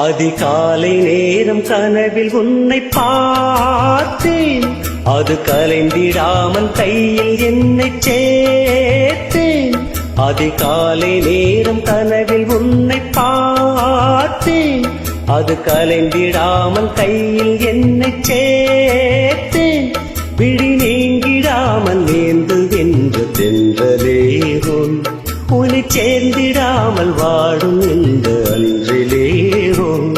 அதிகாலை நேரம் கனவில் உன்னை பார்த்தேன், அது கலைந்திடாமல் கையில் என்னை சேர்த்தேன். அதிகாலை நேரம் கனவில் உன்னை பார்த்தேன், அது கலைந்திடாமல் கையில் என்னை சேர்த்தேன். விழி நீங்கிடாமல் நேர்ந்து வென்ற தென்றலேரோன், உன்னை சேர்ந்திடாமல் வாடும் இந்த அன்றிலேரோன்.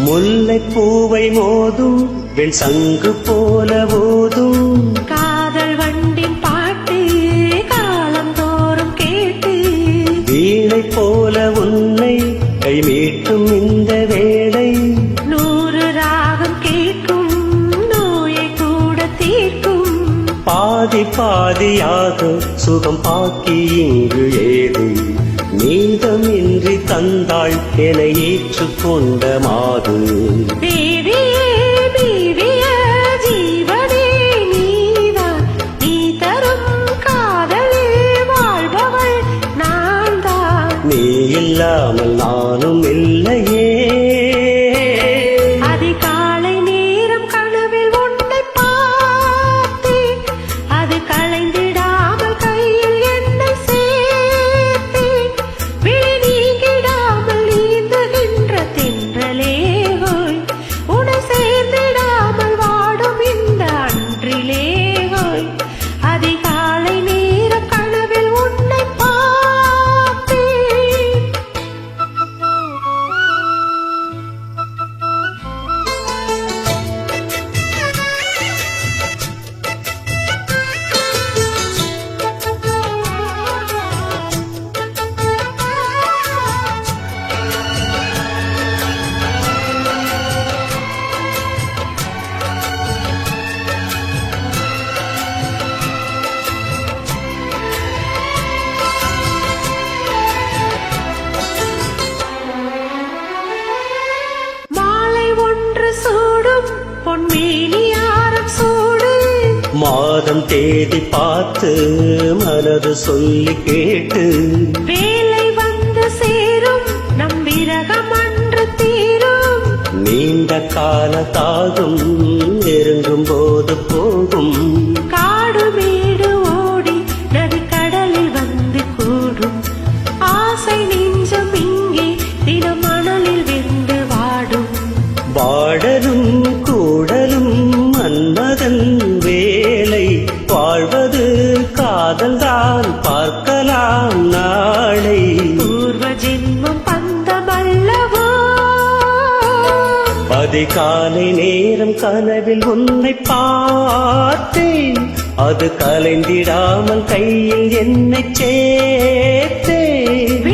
முல்லை பூவை மோதும் வெண் சங்கு போல ஓதும் காதல் வண்டின் பாட்டு காலம் தோறும் கேட்டு, வீணை போல உன்னை கை மீட்டும் இந்த வேளை, 100 ராகம் கேட்கும் நோயை கூட தீர்க்கும். பாதி பாதியாக சுகம் பாக்கி இங்கு ஏது, நீதமின்றி தந்தாள் என ஏற்றுக்கொண்ட மாது. தேவியே தேவிய ஜீவனே நீதான், நீ தரும் காதலே வாழ்பவள் நான் தான். நீ இல்லாமல் நானும் இல்லையே. அதிகாலை நேரம் கனவில் உன்னை பார்த்தேன், அது கலைந்திடாமல் கையில் என்னை சேர்த்தேன். விழி நீங்கிடாமல் நீந்துகின்ற தென்றலே ஹோய், உன்னை சேர்ந்திடாமல் வாடும் இந்த அன்றிலே ஹோய். அதிகாலை நேரம் கனவில் உன்னை பார்த்தேன். மாலை ஒன்று சூடும் பொன்மேனியாரம் சூடு, மாதம் தேதி பார்த்து மனது சொல்லி கேட்டு, வேலை வந்து சேரும் நம் விரகம் அன்று தீரும். நீண்ட கால தாகம் நெருங்கும் போது போகும், காடு மேடு ஓடி நதி கடலில் வந்து கூடும். ஆசை நெஞ்சம் இங்கே தினம் மணலில் வெந்து வாடும். பாடலும் கூடலும் மன்மதன் வேலை, வாழ்வது காதல்தான் பார்க்கலாம் நாளை. பூர்வ ஜென்மம் பந்தமல்லவோ, அதிகாலை நேரம் கனவில் உன்னை பார்த்தேன், அது கலைந்திடாமல் கையில் என்னை சேர்த்தேன்.